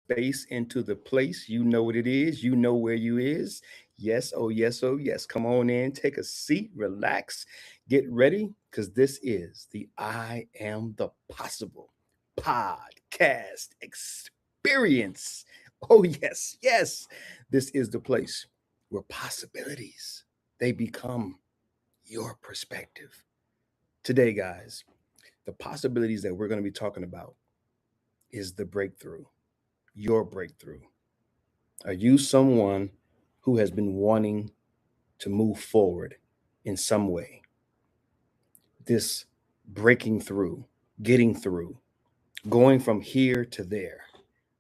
space, into the place. You know what it is. You know where you is. Yes, oh yes, oh yes. Come on in, take a seat, relax, get ready, because this is the I Am the Possible podcast experience. Oh yes, yes. This is the place where possibilities they become your perspective. Today, guys, the possibilities that we're going to be talking about is the breakthrough, your breakthrough. Are you someone who has been wanting to move forward in some way? This breaking through, getting through, going from here to there,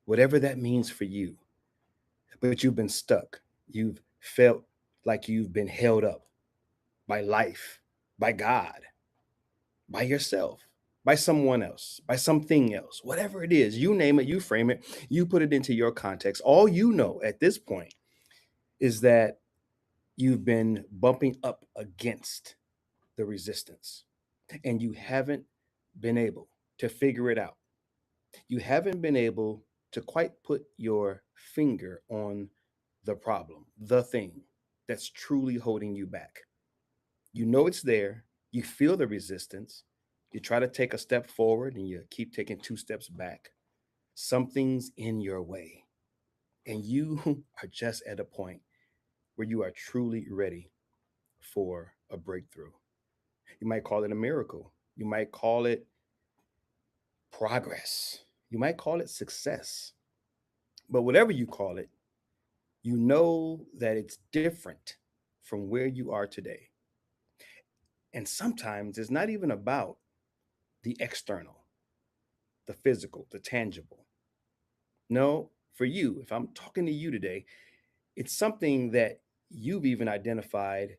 whatever that means for you, but you've been stuck. You've felt like you've been held up by life, by God, by yourself, by someone else, by something else, whatever it is, you name it, you frame it, you put it into your context. All you know at this point is that you've been bumping up against the resistance and you haven't been able to figure it out. You haven't been able to quite put your finger on the problem, the thing that's truly holding you back. You know it's there, you feel the resistance, you try to take a step forward and you keep taking two steps back. Something's in your way, and you are just at a point where you are truly ready for a breakthrough. You might call it a miracle, you might call it progress, you might call it success, but whatever you call it, you know that it's different from where you are today. And sometimes it's not even about the external, the physical, the tangible. No, for you, if I'm talking to you today, it's something that you've even identified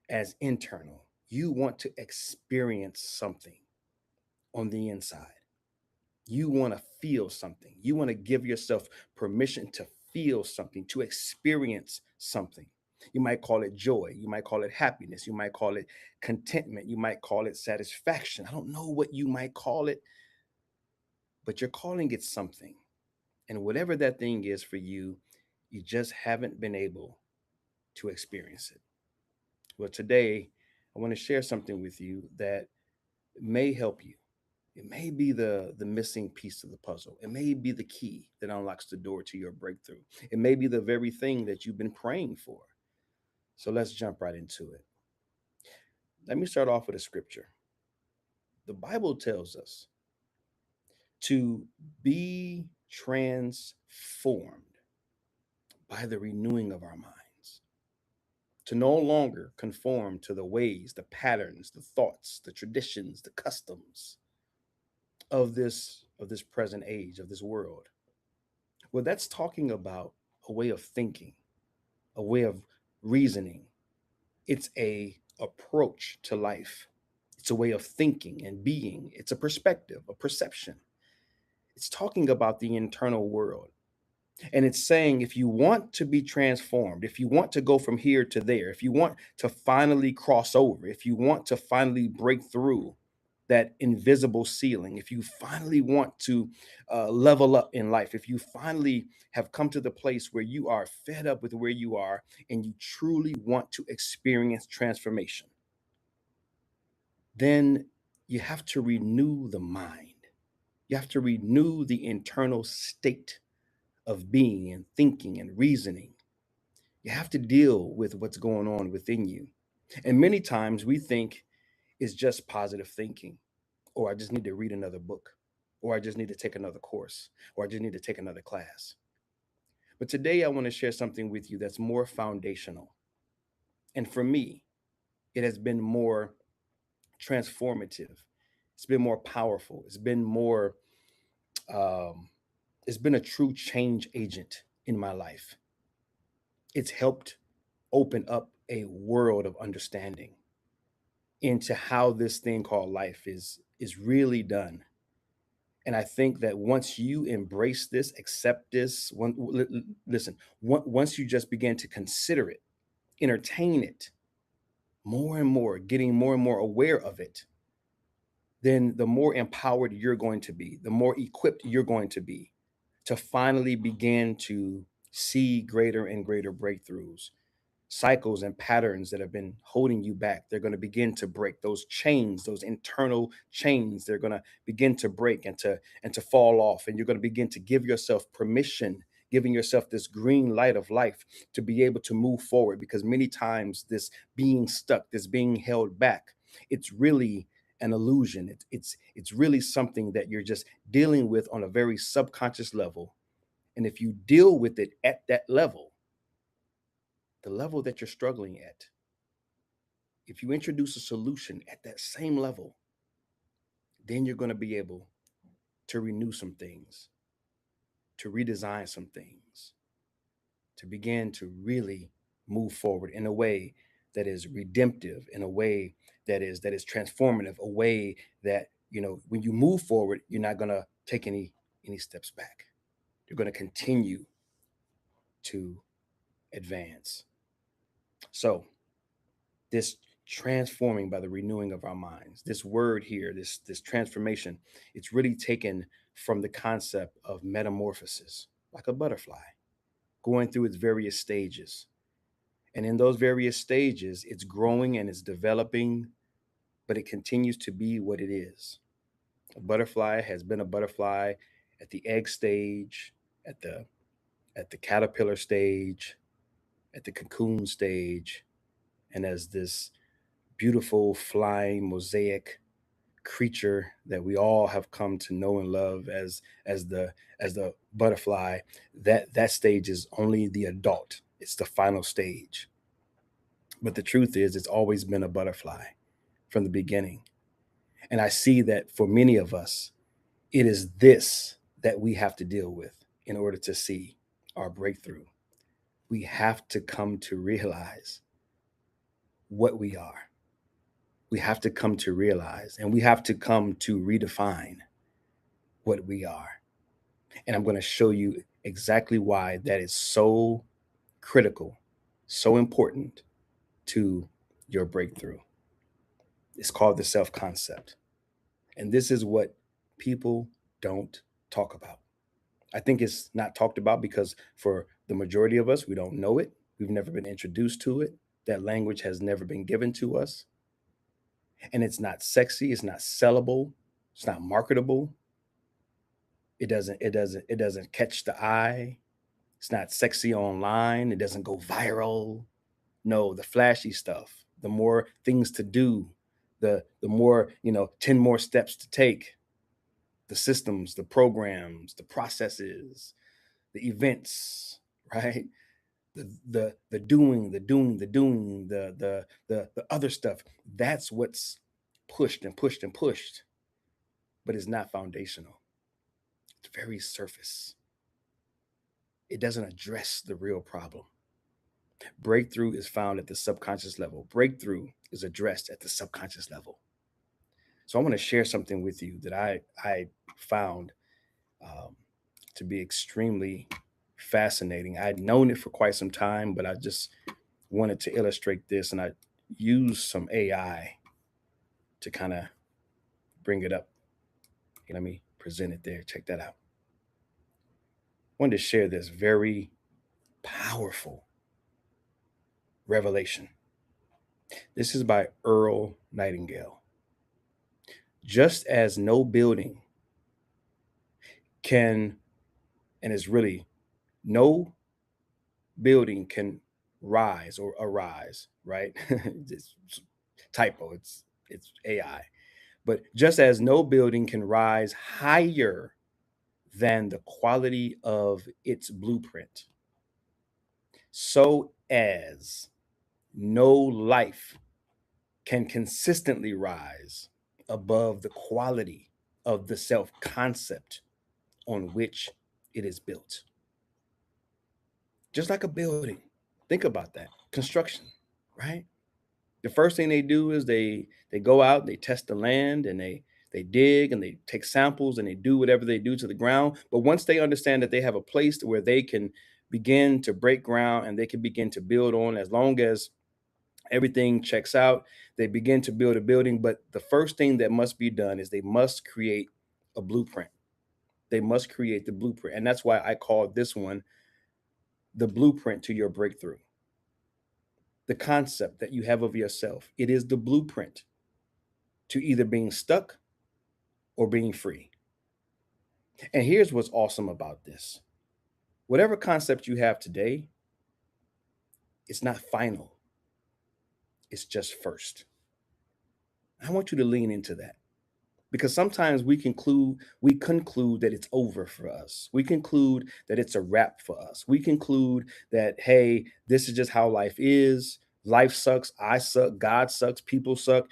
as internal. You want to experience something on the inside. You want to feel something. You want to give yourself permission to feel something, to experience something. You might call it joy. You might call it happiness. You might call it contentment. You might call it satisfaction. I don't know what you might call it, but you're calling it something. And whatever that thing is for you, you just haven't been able to experience it. Well, today, I want to share something with you that may help you. It may be the missing piece of the puzzle. It may be the key that unlocks the door to your breakthrough. It may be the very thing that you've been praying for. So let's jump right into it. Let me start off with a scripture. The Bible tells us to be transformed by the renewing of our minds, to no longer conform to the ways, the patterns, the thoughts, the traditions, the customs of this present age, of this world. Well, that's talking about a way of thinking, a way of reasoning. It's a approach to life. It's a way of thinking and being. It's a perspective, a perception. It's talking about the internal world. And it's saying if you want to be transformed, if you want to go from here to there, if you want to finally cross over, if you want to finally break through that invisible ceiling, if you finally want to level up in life, if you finally have come to the place where you are fed up with where you are and you truly want to experience transformation, then you have to renew the mind. You have to renew the internal state of being and thinking and reasoning. You have to deal with what's going on within you. And many times we think it's just positive thinking, or I just need to read another book, or I just need to take another course, or I just need to take another class. But today I want to share something with you that's more foundational. And for me, it has been more transformative. It's been more powerful. Um, it's been a true change agent in my life. It's helped open up a world of understanding into how this thing called life is really done. And I think that once you embrace this, accept this, listen, once you just begin to consider it, entertain it more and more, getting more and more aware of it, then the more empowered you're going to be, the more equipped you're going to be to finally begin to see greater and greater breakthroughs. Cycles and patterns that have been holding you back, they're going to begin to break. Those chains, those internal chains, they're going to begin to break and to fall off. And you're going to begin to give yourself permission, giving yourself this green light of life to be able to move forward. Because many times this being stuck, this being held back, it's really an illusion. It's really something that you're just dealing with on a very subconscious level. And if you deal with it at that level, the level that you're struggling at, if you introduce a solution at that same level, then you're going to be able to renew some things, to redesign some things, to begin to really move forward in a way that is redemptive, in a way that is transformative, a way that, when you move forward, you're not going to take any steps back. You're going to continue to advance. So, this transforming by the renewing of our minds, this word here, this transformation, it's really taken from the concept of metamorphosis, like a butterfly going through its various stages. And in those various stages, it's growing and it's developing, but it continues to be what it is. A butterfly has been a butterfly at the egg stage, at the caterpillar stage, at the cocoon stage, and as this beautiful flying mosaic creature that we all have come to know and love as the butterfly. That stage is only the adult. It's the final stage. But the truth is, it's always been a butterfly from the beginning. And I see that for many of us, it is this that we have to deal with in order to see our breakthrough. We have to come to realize what we are. We have to come to realize, and we have to come to redefine what we are. And I'm going to show you exactly why that is so critical, so important to your breakthrough. It's called the self concept. And this is what people don't talk about. I think it's not talked about because for the majority of us, we don't know it. We've never been introduced to it. That language has never been given to us. And it's not sexy, it's not sellable, it's not marketable. It doesn't catch the eye. It's not sexy online. It doesn't go viral. No, the flashy stuff, the more things to do, the more, 10 more steps to take, the systems, the programs, the processes, the events, right? The doing, the other stuff. That's what's pushed and pushed and pushed, but it's not foundational. It's very surface. It doesn't address the real problem. Breakthrough is found at the subconscious level. Breakthrough is addressed at the subconscious level. So I want to share something with you that I found um, to be extremely fascinating. I'd known it for quite some time, but I just wanted to illustrate this, and I used some AI to kind of bring it up. Let me present it there. Check that out. I wanted to share this very powerful revelation. This is by Earl Nightingale. Just as no building can, and it's really no building can rise or arise, right? It's typo, it's AI. But just as no building can rise higher than the quality of its blueprint, so as no life can consistently rise above the quality of the self concept on which it is built. Just like a building. Think about that. Construction, right? The first thing they do is they go out, they test the land, and they dig and they take samples and they do whatever they do to the ground. But once they understand that they have a place where they can begin to break ground and they can begin to build on, as long as everything checks out, they begin to build a building. But the first thing that must be done is they must create a blueprint. They must create the blueprint. And that's why I call this one the blueprint to your breakthrough. The concept that you have of yourself, it is the blueprint to either being stuck or being free. And here's what's awesome about this. Whatever concept you have today, it's not final. It's just first. I want you to lean into that because sometimes we conclude that it's over for us. We conclude that it's a wrap for us. We conclude that, hey, this is just how life is. Life sucks. I suck. God sucks. People suck.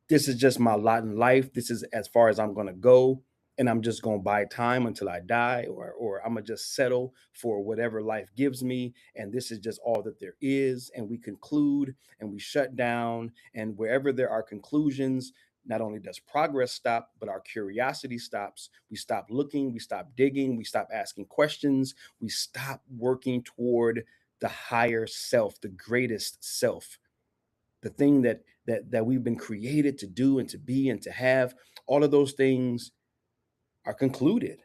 This is just my lot in life. This is as far as I'm going to go. And I'm just going to buy time until I die, or I'm going to just settle for whatever life gives me. And this is just all that there is. And we conclude and we shut down. And wherever there are conclusions, not only does progress stop, but our curiosity stops. We stop looking, we stop digging, we stop asking questions, we stop working toward the higher self, the greatest self, the thing that we've been created to do and to be and to have. All of those things are concluded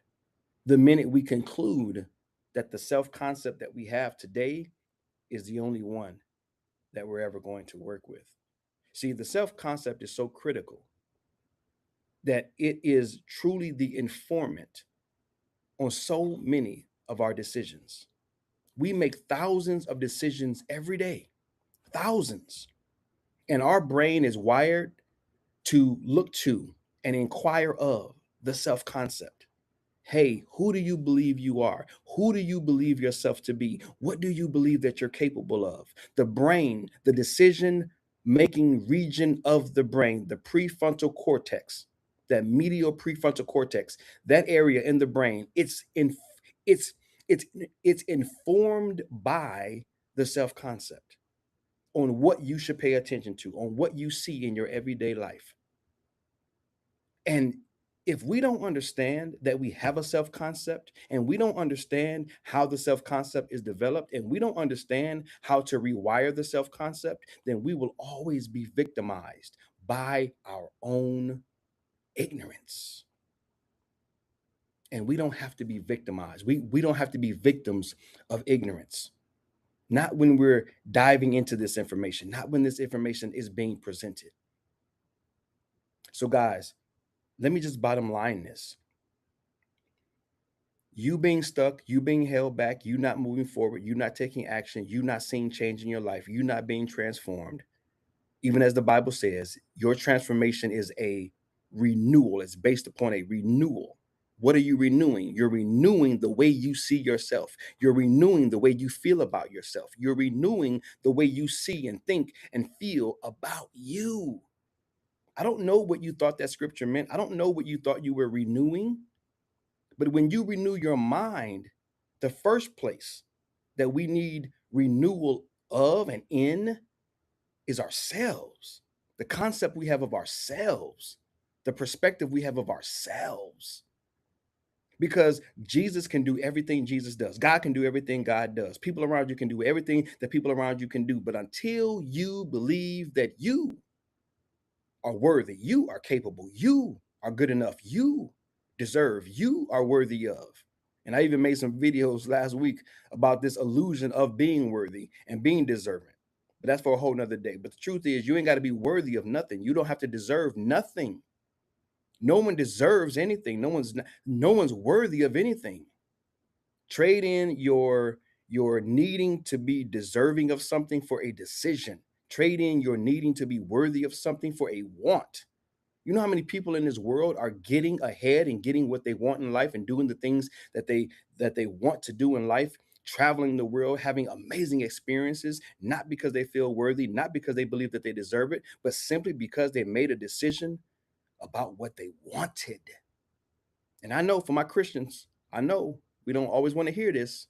the minute we conclude that the self concept that we have today is the only one that we're ever going to work with. See, the self concept is so critical that it is truly the informant on so many of our decisions. We make thousands of decisions every day, thousands. And our brain is wired to look to and inquire of the self concept. Hey, who do you believe you are? Who do you believe yourself to be? What do you believe that you're capable of? The brain, the decision making region of the brain, the prefrontal cortex, that medial prefrontal cortex, that area in the brain, it's it's it's informed by the self concept on what you should pay attention to, on what you see in your everyday life. And if we don't understand that we have a self concept and we don't understand how the self concept is developed and we don't understand how to rewire the self concept, then we will always be victimized by our own ignorance. And we don't have to be victimized. We don't have to be victims of ignorance. Not when we're diving into this information, not when this information is being presented. So, guys, let me just bottom line this. You being stuck, you being held back, you not moving forward, you not taking action, you not seeing change in your life, you not being transformed. Even as the Bible says, your transformation is a renewal. It's based upon a renewal. What are you renewing? You're renewing the way you see yourself. You're renewing the way you feel about yourself. You're renewing the way you see and think and feel about you. I don't know what you thought that scripture meant. I don't know what you thought you were renewing. But when you renew your mind, the first place that we need renewal of and in is ourselves. The concept we have of ourselves, the perspective we have of ourselves. Because Jesus can do everything Jesus does. God can do everything God does. People around you can do everything that people around you can do. But until you believe that you are worthy, you are capable, you are good enough, you deserve, you are worthy of. And I even made some videos last week about this illusion of being worthy and being deserving. But that's for a whole nother day. But the truth is, you ain't got to be worthy of nothing. You don't have to deserve nothing. No one deserves anything. No one's worthy of anything. Trade in your needing to be deserving of something for a decision. Trade in your needing to be worthy of something for a want. You know how many people in this world are getting ahead and getting what they want in life and doing the things that they want to do in life, traveling the world, having amazing experiences, not because they feel worthy, not because they believe that they deserve it, but simply because they made a decision about what they wanted. And I know for my Christians, I know we don't always want to hear this.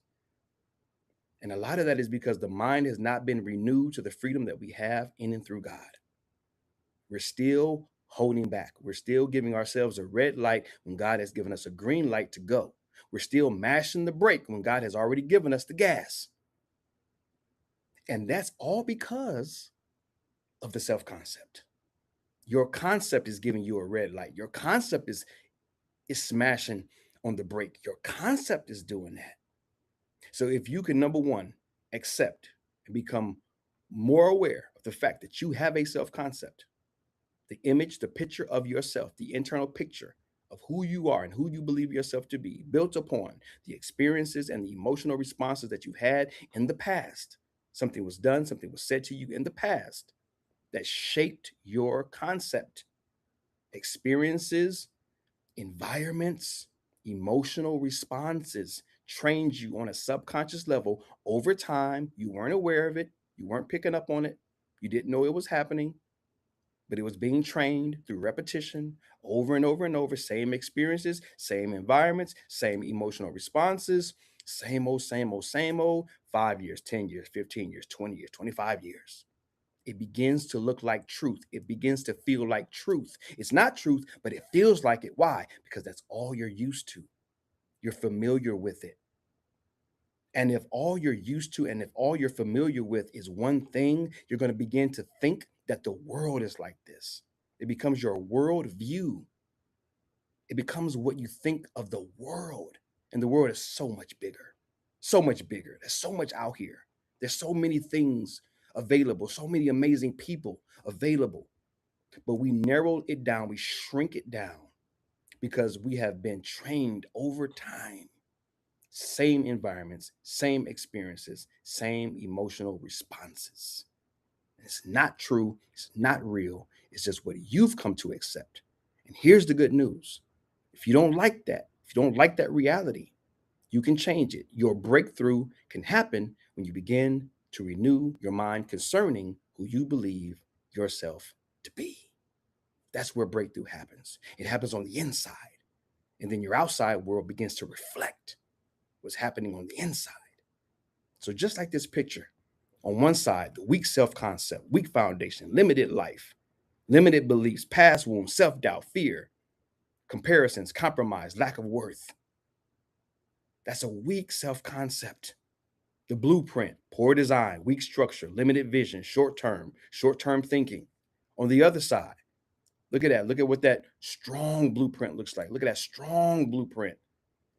And a lot of that is because the mind has not been renewed to the freedom that we have in and through God. We're still holding back. We're still giving ourselves a red light when God has given us a green light to go. We're still mashing the brake when God has already given us the gas. And that's all because of the self concept. Your concept is giving you a red light. Your concept is smashing on the brake. Your concept is doing that. So if you can, number one, accept and become more aware of the fact that you have a self concept, the image, the picture of yourself, the internal picture of who you are and who you believe yourself to be, built upon the experiences and the emotional responses that you've had in the past. Something was done, something was said to you in the past that shaped your concept. Experiences, environments, emotional responses trained you on a subconscious level over time. You weren't aware of it, you weren't picking up on it, you didn't know it was happening, but it was being trained through repetition over and over and over. Same experiences, same environments, same emotional responses, same old, same old, same old. 5 years, 10 years, 15 years, 20 years, 25 years. It begins to look like truth. It begins to feel like truth. It's not truth, but it feels like it. Why? Because that's all you're used to. You're familiar with it. And if all you're used to and if all you're familiar with is one thing, you're going to begin to think that the world is like this. It becomes your world view. It becomes what you think of the world. And the world is so much bigger, so much bigger. There's so much out here. There's so many things available, so many amazing people available. But we narrow it down, we shrink it down because we have been trained over time. Same environments, same experiences, same emotional responses. It's not true, it's not real, it's just what you've come to accept. And here's the good news: if you don't like that, if you don't like that reality, you can change it. Your breakthrough can happen when you begin to renew your mind concerning who you believe yourself to be. That's where breakthrough happens. It happens on the inside. And then your outside world begins to reflect what's happening on the inside. So, just like this picture, on one side, the weak self concept, weak foundation, limited life, limited beliefs, past wounds, self doubt, fear, comparisons, compromise, lack of worth. That's a weak self concept. The blueprint, poor design, weak structure, limited vision, short term thinking. On the other side, look at that. Look at what that strong blueprint looks like. Look at that strong blueprint,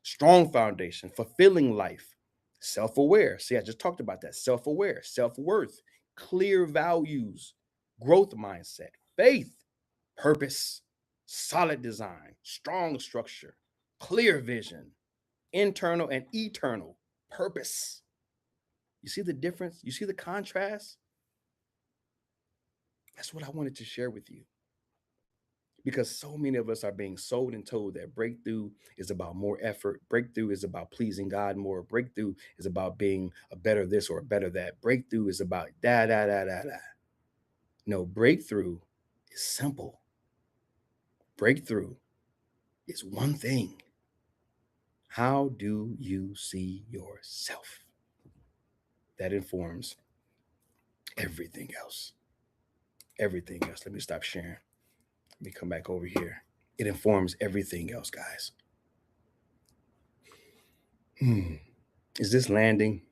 strong foundation, fulfilling life, self aware. See, I just talked about that. Self aware, self worth, clear values, growth mindset, faith, purpose, solid design, strong structure, clear vision, internal and eternal purpose. You see the difference? You see the contrast? That's what I wanted to share with you, because so many of us are being sold and told that breakthrough is about more effort. Breakthrough is about pleasing God more. Breakthrough is about being a better this or a better that. Breakthrough is about da, da, da, da, da. No, breakthrough is simple. Breakthrough is one thing. How do you see yourself? That informs everything else. Everything else. Let me stop sharing. Let me come back over here. It informs everything else, guys. Is this landing?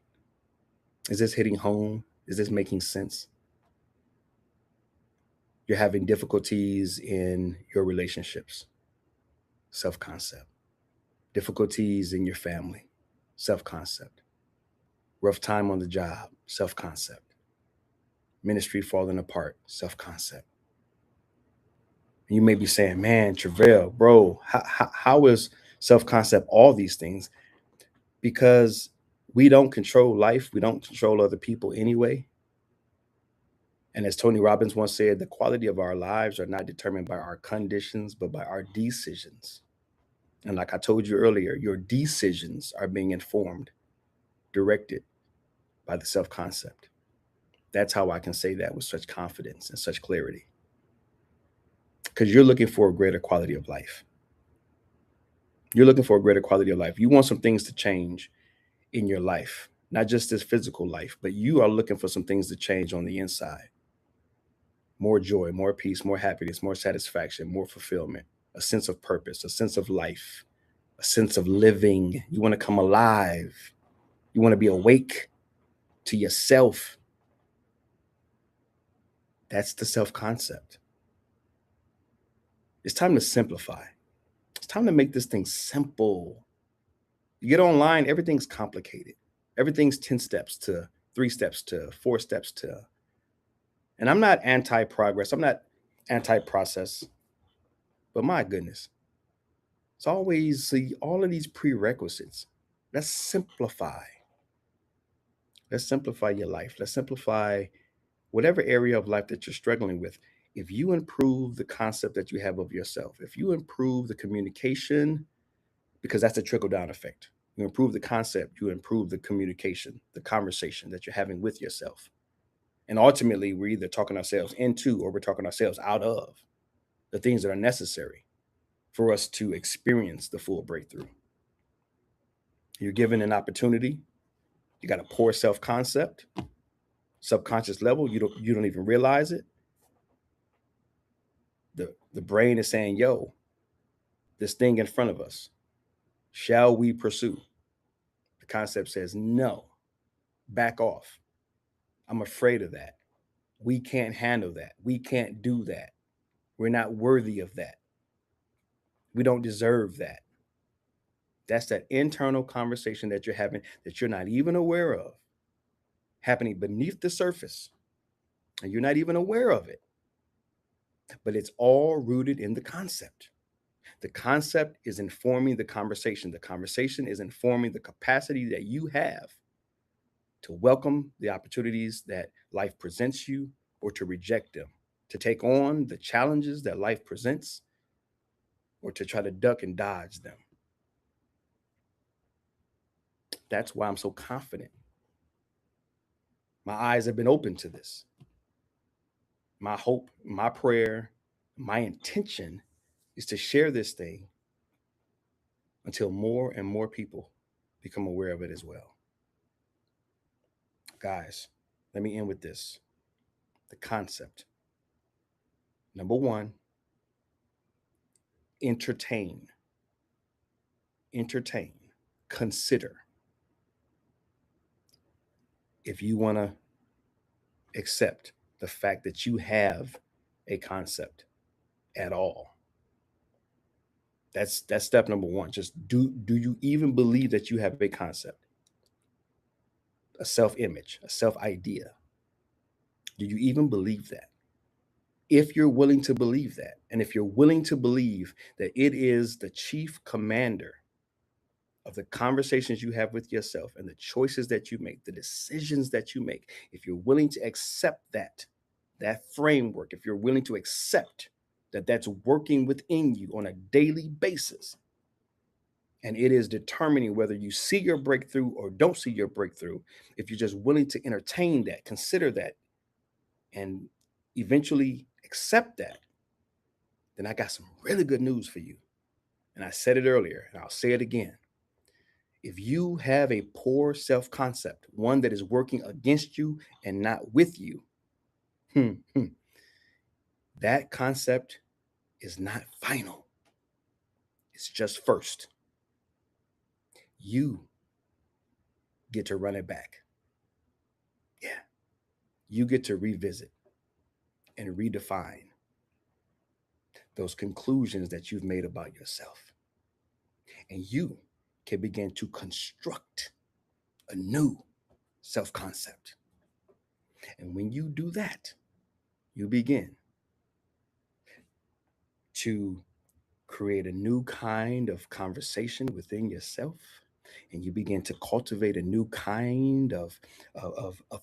Is this hitting home? Is this making sense? You're having difficulties in your relationships, self concept. Difficulties in your family, self concept. Rough time on the job, self concept. Ministry falling apart, self concept. You may be saying, man, Travell, bro, how is self concept all these things? Because we don't control life, we don't control other people anyway. And as Tony Robbins once said, the quality of our lives are not determined by our conditions, but by our decisions. And like I told you earlier, your decisions are being informed, directed by the self concept. That's how I can say that with such confidence and such clarity. Because you're looking for a greater quality of life. You're looking for a greater quality of life. You want some things to change in your life, not just this physical life, but you are looking for some things to change on the inside. More joy, more peace, more happiness, more satisfaction, more fulfillment, a sense of purpose, a sense of life, a sense of living. You want to come alive. You want to be awake to yourself. That's the self concept. It's time to simplify. It's time to make this thing simple. You get online, everything's complicated. Everything's 10 steps to 3 steps to 4 steps to. And I'm not anti-progress. I'm not anti-process. But my goodness, it's always see all of these prerequisites. Let's simplify. Let's simplify your life. Let's simplify whatever area of life that you're struggling with. If you improve the concept that you have of yourself, if you improve the communication, because that's a trickle down effect. You improve the concept, you improve the communication, the conversation that you're having with yourself. And ultimately, we're either talking ourselves into or we're talking ourselves out of the things that are necessary for us to experience the full breakthrough. You're given an opportunity. You got a poor self-concept, subconscious level. You don't even realize it. The brain is saying, yo, this thing in front of us, shall we pursue? The concept says, no, back off. I'm afraid of that. We can't handle that. We can't do that. We're not worthy of that. We don't deserve that. That's that internal conversation that you're having that you're not even aware of, happening beneath the surface. And you're not even aware of it. But it's all rooted in the concept. The concept is informing the conversation. The conversation is informing the capacity that you have to welcome the opportunities that life presents you or to reject them, to take on the challenges that life presents or to try to duck and dodge them. That's why I'm so confident. My eyes have been open to this. My hope, my prayer, my intention is to share this thing until more and more people become aware of it as well. Guys, let me end with this. The concept. Number one, entertain. Entertain. Consider. If you want to accept the fact that you have a concept at all. That's step number one. Just do you even believe that you have a concept, a self-image, a self-idea? Do you even believe that? If you're willing to believe that, and if you're willing to believe that it is the chief commander of the conversations you have with yourself and the choices that you make, the decisions that you make, if you're willing to accept that framework, if you're willing to accept that that's working within you on a daily basis, and it is determining whether you see your breakthrough or don't see your breakthrough, if you're just willing to entertain that, consider that, and eventually accept that, then I got some really good news for you. And I said it earlier, and I'll say it again. If you have a poor self concept, one that is working against you and not with you, that concept is not final. It's just first. You get to run it back. Yeah. You get to revisit and redefine those conclusions that you've made about yourself. And you can begin to construct a new self concept. And when you do that, you begin to create a new kind of conversation within yourself. And you begin to cultivate a new kind of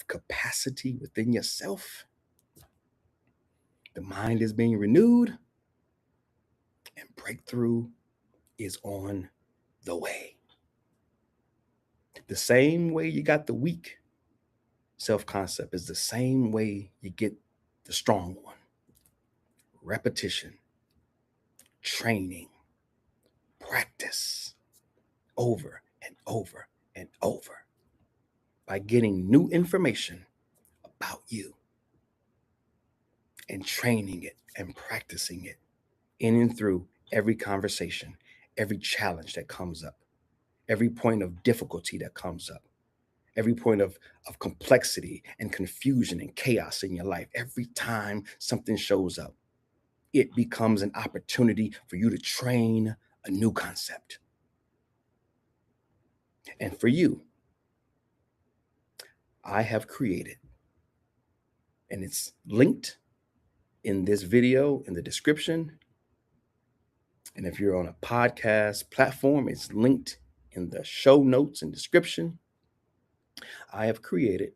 capacity within yourself. The mind is being renewed, and breakthrough is on the way. The same way you got the weak self concept is the same way you get the strong one. Repetition, training, practice over and over and over by getting new information about you and training it and practicing it in and through every conversation, every challenge that comes up, every point of difficulty that comes up, every point of complexity and confusion and chaos in your life. Every time something shows up, it becomes an opportunity for you to train a new concept. And for you, I have created, and it's linked in this video in the description. And if you're on a podcast platform, it's linked in the show notes and description. I have created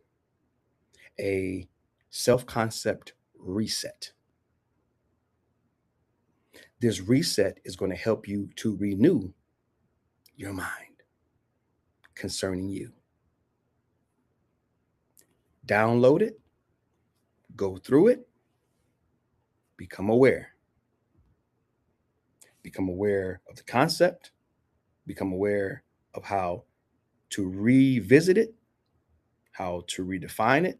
a self-concept reset. This reset is going to help you to renew your mind concerning you. Download it, go through it, become aware. Become aware of the concept, become aware of how to revisit it, how to redefine it,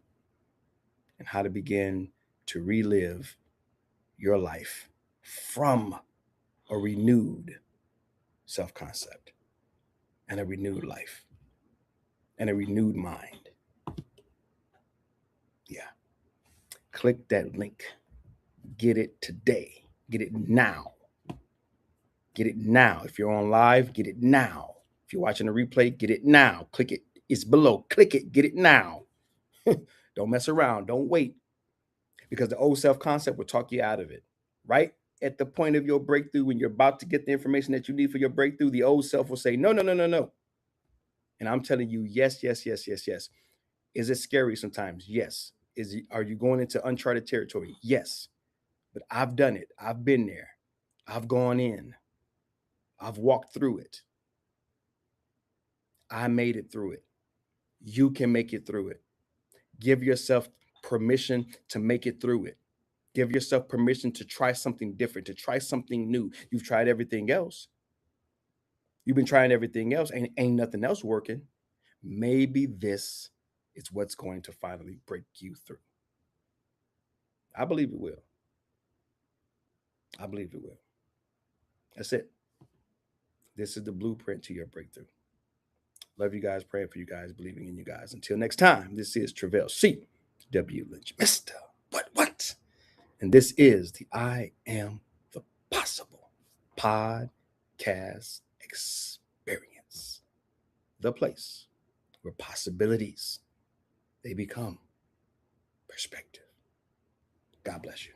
and how to begin to relive your life from a renewed self-concept and a renewed life and a renewed mind. Yeah. Click that link. Get it today. Get it now. Get it now. If you're on live, get it now. If you're watching a replay, get it now. Click it. It's below. Click it. Get it now. Don't mess around. Don't wait. Because the old self-concept will talk you out of it. Right at the point of your breakthrough, when you're about to get the information that you need for your breakthrough, the old self will say, no, no, no, no, no. And I'm telling you, yes, yes, yes, yes, yes. Is it scary sometimes? Yes. Are you going into uncharted territory? Yes. But I've done it. I've been there. I've gone in. I've walked through it. I made it through it. You can make it through it. Give yourself permission to make it through it. Give yourself permission to try something different, to try something new. You've tried everything else. You've been trying everything else, and ain't nothing else working. Maybe this is what's going to finally break you through. I believe it will. I believe it will. That's it. This is the blueprint to your breakthrough. Love you guys, praying for you guys, believing in you guys. Until next time, this is Travell C. W. Lynch, Mr. What? And this is the I Am the Possible podcast experience. The place where possibilities, they become perspective. God bless you.